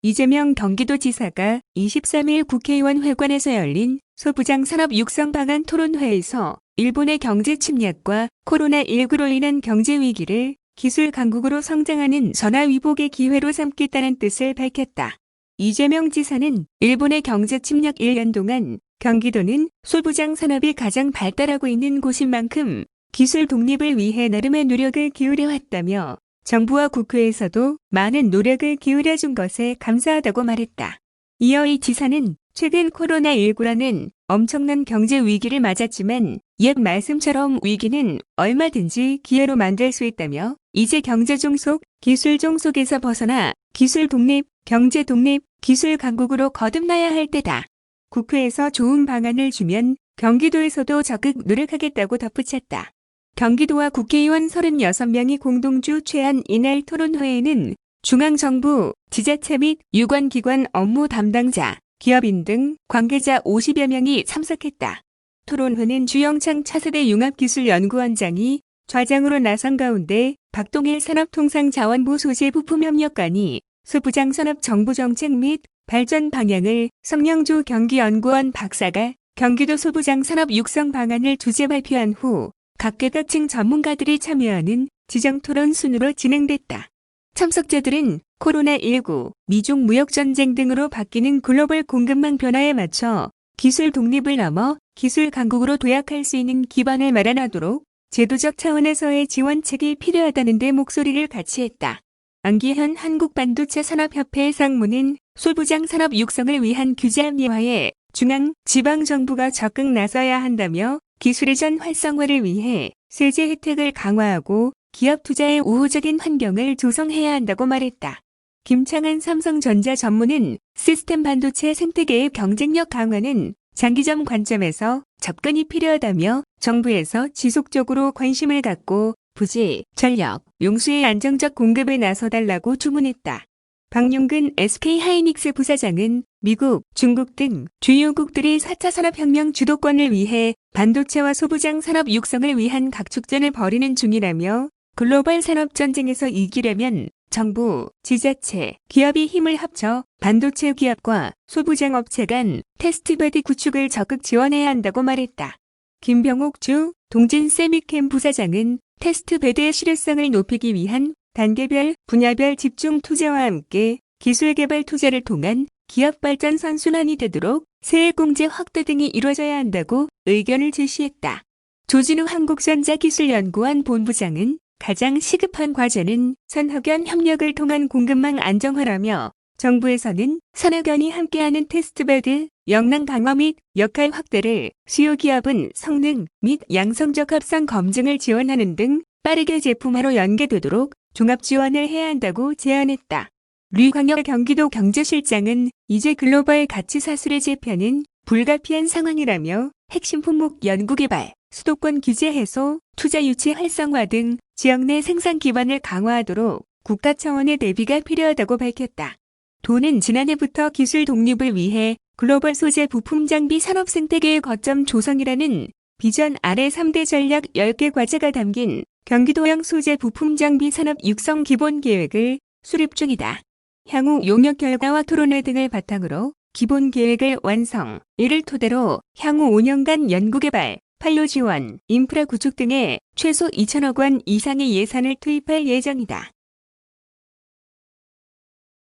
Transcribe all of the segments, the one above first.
이재명 경기도지사가 23일 국회의원 회관에서 열린 소부장 산업 육성 방안 토론회에서 일본의 경제 침략과 코로나19로 인한 경제 위기를 기술 강국으로 성장하는 전화위복의 기회로 삼겠다는 뜻을 밝혔다. 이재명 지사는 일본의 경제 침략 1년 동안 경기도는 소부장 산업이 가장 발달하고 있는 곳인 만큼 기술 독립을 위해 나름의 노력을 기울여 왔다며 정부와 국회에서도 많은 노력을 기울여준 것에 감사하다고 말했다. 이어 이 지사는 최근 코로나19라는 엄청난 경제 위기를 맞았지만 옛 말씀처럼 위기는 얼마든지 기회로 만들 수 있다며 이제 경제 종속, 기술 종속에서 벗어나 기술 독립, 경제 독립, 기술 강국으로 거듭나야 할 때다. 국회에서 좋은 방안을 주면 경기도에서도 적극 노력하겠다고 덧붙였다. 경기도와 국회의원 36명이 공동 주최한 이날 토론회에는 중앙정부, 지자체 및 유관기관 업무 담당자, 기업인 등 관계자 50여 명이 참석했다. 토론회는 주영창 차세대 융합기술연구원장이 좌장으로 나선 가운데 박동일 산업통상자원부 소재부품협력관이 소부장 산업 정부정책 및 발전 방향을, 성명조 경기연구원 박사가 경기도 소부장 산업 육성 방안을 주제 발표한 후 각계각층 전문가들이 참여하는 지정 토론 순으로 진행됐다. 참석자들은 코로나19, 미중 무역전쟁 등으로 바뀌는 글로벌 공급망 변화에 맞춰 기술 독립을 넘어 기술 강국으로 도약할 수 있는 기반을 마련하도록 제도적 차원에서의 지원책이 필요하다는 데 목소리를 같이 했다. 안기현 한국반도체 산업협회 상무는 소부장 산업 육성을 위한 규제 합리화에 중앙, 지방정부가 적극 나서야 한다며 기술 이전 활성화를 위해 세제 혜택을 강화하고 기업 투자의 우호적인 환경을 조성해야 한다고 말했다. 김창한 삼성전자 전무는 시스템 반도체 생태계의 경쟁력 강화는 장기적 관점에서 접근이 필요하다며 정부에서 지속적으로 관심을 갖고 부지, 전력, 용수의 안정적 공급에 나서달라고 주문했다. 박용근 SK하이닉스 부사장은 미국, 중국 등 주요국들이 4차 산업혁명 주도권을 위해 반도체와 소부장 산업 육성을 위한 각축전을 벌이는 중이라며 글로벌 산업전쟁에서 이기려면 정부, 지자체, 기업이 힘을 합쳐 반도체 기업과 소부장 업체 간 테스트베드 구축을 적극 지원해야 한다고 말했다. 김병옥 주 동진세미캠 부사장은 테스트베드의 실효성을 높이기 위한 단계별, 분야별 집중 투자와 함께 기술 개발 투자를 통한 기업 발전 선순환이 되도록 세액공제 확대 등이 이루어져야 한다고 의견을 제시했다. 조진우 한국전자기술연구원 본부장은 가장 시급한 과제는 선학연 협력을 통한 공급망 안정화라며 정부에서는 산학연이 함께하는 테스트베드, 역량 강화 및 역할 확대를, 수요 기업은 성능 및 양성적 합성 검증을 지원하는 등 빠르게 제품화로 연계되도록 종합 지원을 해야 한다고 제안했다. 류광혁 경기도 경제실장은 이제 글로벌 가치 사슬의 재편은 불가피한 상황이라며 핵심 품목 연구개발, 수도권 규제 해소, 투자 유치 활성화 등 지역 내 생산 기반을 강화하도록 국가 차원의 대비가 필요하다고 밝혔다. 도는 지난해부터 기술 독립을 위해 글로벌 소재 부품 장비 산업 생태계의 거점 조성이라는 비전 아래 3대 전략 10개 과제가 담긴 경기도형 소재 부품 장비 산업 육성 기본 계획을 수립 중이다. 향후 용역 결과와 토론회 등을 바탕으로 기본 계획을 완성, 이를 토대로 향후 5년간 연구개발, 판로 지원, 인프라 구축 등에 최소 2천억 원 이상의 예산을 투입할 예정이다.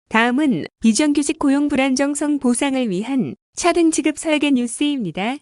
다음은 비정규직 고용 불안정성 보상을 위한 차등 지급 설계 뉴스입니다.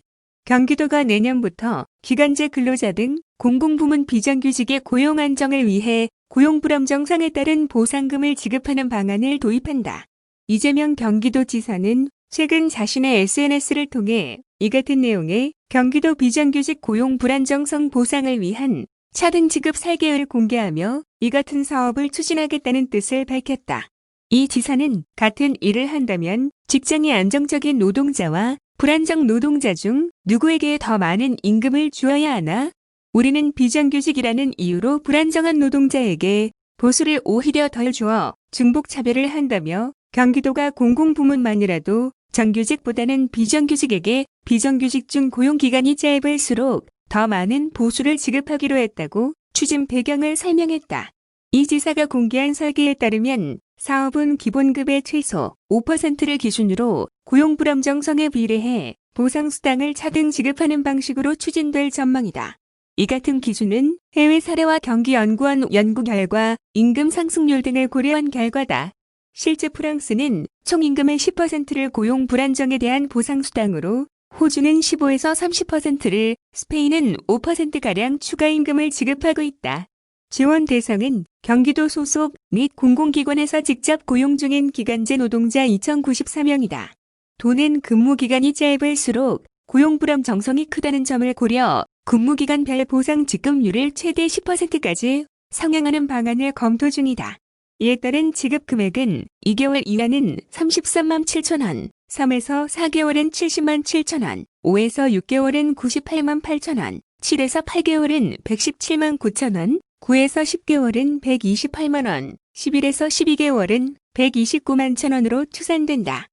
경기도가 내년부터 기간제 근로자 등 공공부문 비정규직의 고용 안정을 위해 고용 불안정성에 따른 보상금을 지급하는 방안을 도입한다. 이재명 경기도지사는 최근 자신의 SNS를 통해 이 같은 내용의 경기도 비정규직 고용 불안정성 보상을 위한 차등 지급 설계를 공개하며 이 같은 사업을 추진하겠다는 뜻을 밝혔다. 이 지사는 같은 일을 한다면 직장이 안정적인 노동자와 불안정 노동자 중 누구에게 더 많은 임금을 주어야 하나? 우리는 비정규직이라는 이유로 불안정한 노동자에게 보수를 오히려 덜 주어 중복 차별을 한다며 경기도가 공공부문만이라도 정규직보다는 비정규직에게 비정규직 중 고용기간이 짧을수록 더 많은 보수를 지급하기로 했다고 추진 배경을 설명했다. 이 지사가 공개한 설계에 따르면 사업은 기본급의 최소 5%를 기준으로 고용 불안정성에 비례해 보상수당을 차등 지급하는 방식으로 추진될 전망이다. 이 같은 기준은 해외 사례와 경기연구원 연구 결과, 임금 상승률 등을 고려한 결과다. 실제 프랑스는 총 임금의 10%를 고용 불안정에 대한 보상수당으로, 호주는 15에서 30%를, 스페인은 5%가량 추가 임금을 지급하고 있다. 지원 대상은 경기도 소속 및 공공기관에서 직접 고용 중인 기간제 노동자 2,094명이다. 도는 근무기간이 짧을수록 고용 불안정성이 크다는 점을 고려 근무기간별 보상 지급률을 최대 10%까지 상향하는 방안을 검토 중이다. 이에 따른 지급 금액은 2개월 이하는 33만 7천 원, 3에서 4개월은 70만 7천 원, 5에서 6개월은 98만 8천 원, 7에서 8개월은 117만 9천 원, 9에서 10개월은 128만 원, 11에서 12개월은 129만 천 원으로 추산된다.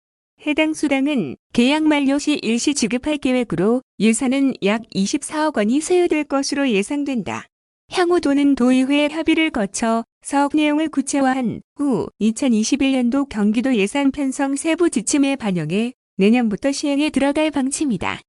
해당 수당은 계약 만료 시 일시 지급할 계획으로 예산은 약 24억 원이 소요될 것으로 예상된다. 향후 도는 도의회 협의를 거쳐 사업 내용을 구체화한 후 2021년도 경기도 예산 편성 세부 지침에 반영해 내년부터 시행에 들어갈 방침이다.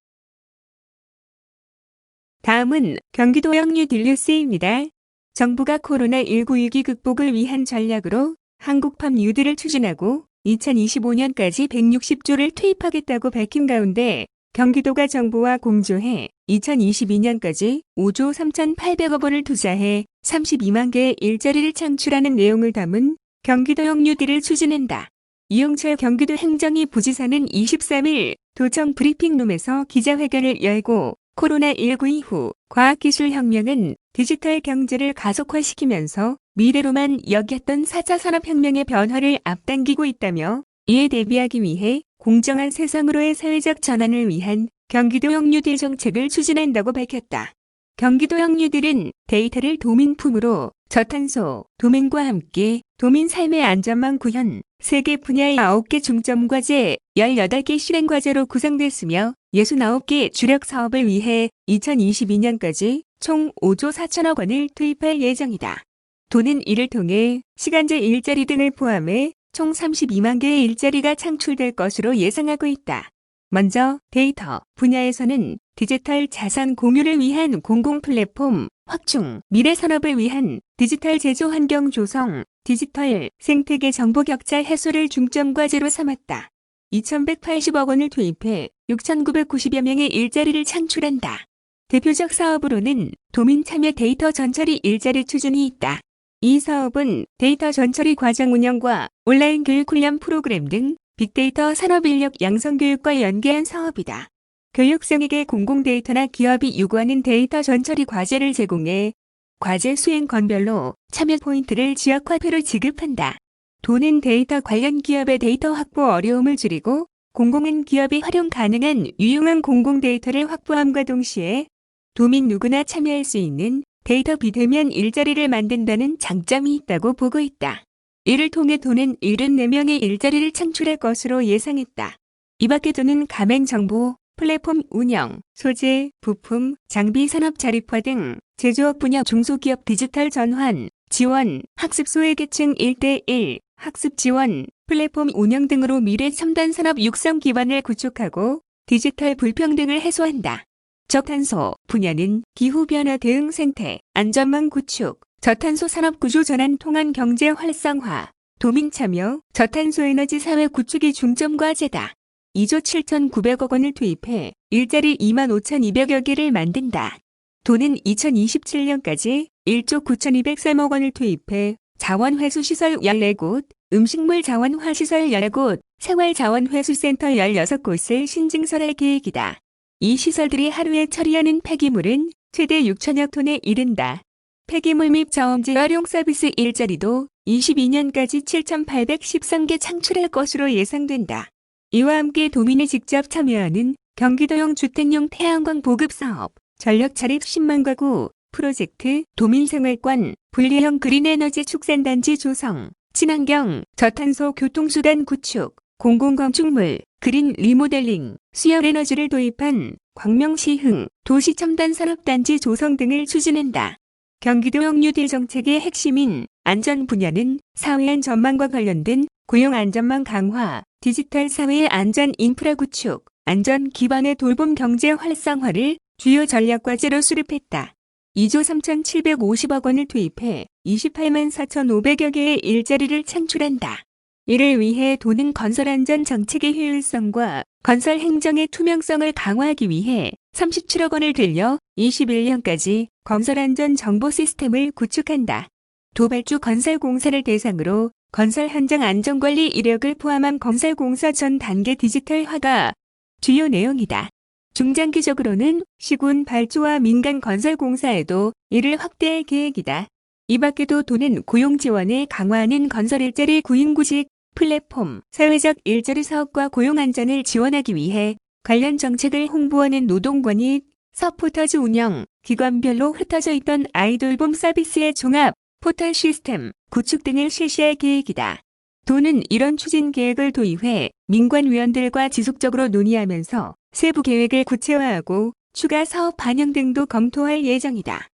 다음은 경기도형 뉴딜 뉴스입니다. 정부가 코로나19 위기 극복을 위한 전략으로 한국팜 뉴딜을 추진하고 2025년까지 160조를 투입하겠다고 밝힌 가운데 경기도가 정부와 공조해 2022년까지 5조 3,800억 원을 투자해 32만 개의 일자리를 창출하는 내용을 담은 경기도형 뉴딜을 추진한다. 이용철 경기도 행정위 부지사는 23일 도청 브리핑룸에서 기자회견을 열고 코로나19 이후 과학기술혁명은 디지털 경제를 가속화시키면서 미래로만 여겼던 4차 산업혁명의 변화를 앞당기고 있다며 이에 대비하기 위해 공정한 세상으로의 사회적 전환을 위한 경기도형 뉴딜 정책을 추진한다고 밝혔다. 경기도형 뉴딜은 데이터를 도민품으로 저탄소, 도민과 함께 도민 삶의 안전망 구현, 3개 분야의 9개 중점과제, 18개 실행과제로 구성됐으며 69개 주력 사업을 위해 2022년까지 총 5조 4천억 원을 투입할 예정이다. 도는 이를 통해 시간제 일자리 등을 포함해 총 32만 개의 일자리가 창출될 것으로 예상하고 있다. 먼저 데이터 분야에서는 디지털 자산 공유를 위한 공공 플랫폼 확충, 미래 산업을 위한 디지털 제조 환경 조성, 디지털 생태계 정보 격차 해소를 중점 과제로 삼았다. 2,180억 원을 투입해 6,990여 명의 일자리를 창출한다. 대표적 사업으로는 도민 참여 데이터 전처리 일자리 추진이 있다. 이 사업은 데이터 전처리 과정 운영과 온라인 교육 훈련 프로그램 등 빅데이터 산업인력 양성 교육과 연계한 사업이다. 교육생에게 공공 데이터나 기업이 요구하는 데이터 전처리 과제를 제공해 과제 수행 건별로 참여 포인트를 지역화폐로 지급한다. 도는 데이터 관련 기업의 데이터 확보 어려움을 줄이고 공공은 기업이 활용 가능한 유용한 공공 데이터를 확보함과 동시에 도민 누구나 참여할 수 있는 데이터 비대면 일자리를 만든다는 장점이 있다고 보고 있다. 이를 통해 도는 74명의 일자리를 창출할 것으로 예상했다. 이 밖에 도는 가맹정보, 플랫폼 운영, 소재, 부품, 장비 산업 자립화 등 제조업 분야 중소기업 디지털 전환, 지원, 학습 소외계층 1:1, 학습 지원, 플랫폼 운영 등으로 미래 첨단 산업 육성 기반을 구축하고 디지털 불평등을 해소한다. 저탄소 분야는 기후변화 대응 생태, 안전망 구축, 저탄소 산업 구조 전환 통한 경제 활성화, 도민 참여, 저탄소 에너지 사회 구축이 중점 과제다. 2조 7,900억 원을 투입해 일자리 25,200여 개를 만든다. 도는 2027년까지 1조 9,203억 원을 투입해 자원회수시설 14곳, 음식물 자원화시설 10곳, 생활자원회수센터 16곳을 신증설할 계획이다. 이 시설들이 하루에 처리하는 폐기물은 최대 6천여 톤에 이른다. 폐기물 및 저음제 활용 서비스 일자리도 22년까지 7,813개 창출할 것으로 예상된다. 이와 함께 도민이 직접 참여하는 경기도형 주택용 태양광 보급 사업, 전력 자립 10만 가구, 프로젝트, 도민생활권, 분리형 그린에너지 축산단지 조성, 친환경, 저탄소 교통수단 구축, 공공건축물, 그린 리모델링, 수열에너지를 도입한 광명시흥, 도시첨단산업단지 조성 등을 추진한다. 경기도형 뉴딜 정책의 핵심인 안전 분야는 사회안전망과 관련된 고용안전망 강화, 디지털 사회의 안전 인프라 구축, 안전 기반의 돌봄 경제 활성화를 주요 전략 과제로 수립했다. 2조 3,750억 원을 투입해 28만 4,500여 개의 일자리를 창출한다. 이를 위해 도는 건설안전 정책의 효율성과 건설 행정의 투명성을 강화하기 위해 37억 원을 들여 21년까지 건설안전 정보 시스템을 구축한다. 도발주 건설공사를 대상으로 건설 현장 안전관리 이력을 포함한 건설공사 전 단계 디지털화가 주요 내용이다. 중장기적으로는 시군 발주와 민간 건설공사에도 이를 확대할 계획이다. 이 밖에도 도는 고용 지원을 강화하는 건설 일자리 구인구직 플랫폼, 사회적 일자리 사업과 고용 안전을 지원하기 위해 관련 정책을 홍보하는 노동관이 서포터즈 운영, 기관별로 흩어져 있던 아이돌봄 서비스의 종합 포털 시스템 구축 등을 실시할 계획이다. 도는 이런 추진 계획을 도입해 민관위원들과 지속적으로 논의하면서 세부 계획을 구체화하고 추가 사업 반영 등도 검토할 예정이다.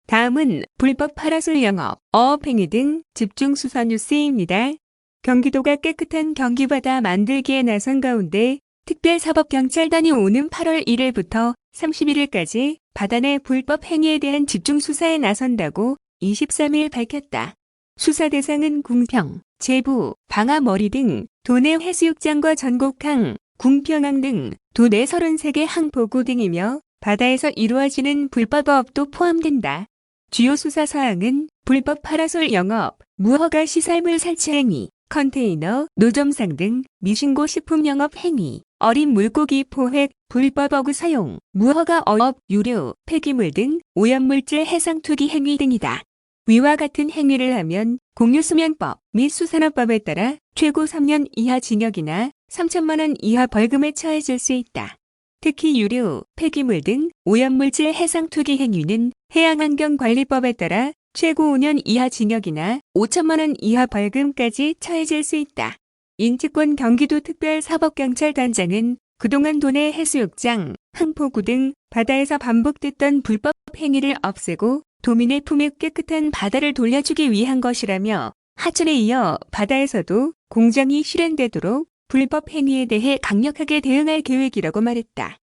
다음은 불법 파라솔 영업, 어업행위 등 집중 수사 뉴스입니다. 경기도가 깨끗한 경기바다 만들기에 나선 가운데 특별사법경찰단이 오는 8월 1일부터 31일까지 바다 내 불법 행위에 대한 집중 수사에 나선다고 23일 밝혔다. 수사 대상은 궁평, 제부, 방아머리 등 도내 해수욕장과 전곡항, 궁평항 등 도내 33개 항포구 등이며 바다에서 이루어지는 불법어업도 포함된다. 주요 수사 사항은 불법 파라솔 영업, 무허가 시설물 설치 행위, 컨테이너, 노점상 등 미신고 식품 영업 행위, 어린 물고기 포획, 불법 어구 사용, 무허가 어업, 유류, 폐기물 등 오염물질 해상 투기 행위 등이다. 위와 같은 행위를 하면 공유수면법 및 수산업법에 따라 최고 3년 이하 징역이나 3천만 원 이하 벌금에 처해질 수 있다. 특히 유류, 폐기물 등 오염물질 해상 투기 행위는 해양환경관리법에 따라 최고 5년 이하 징역이나 5천만 원 이하 벌금까지 처해질 수 있다. 인치권 경기도특별사법경찰단장은 그동안 도내 해수욕장, 항포구 등 바다에서 반복됐던 불법 행위를 없애고 도민의 품에 깨끗한 바다를 돌려주기 위한 것이라며 하천에 이어 바다에서도 공정이 실현되도록 불법 행위에 대해 강력하게 대응할 계획이라고 말했다.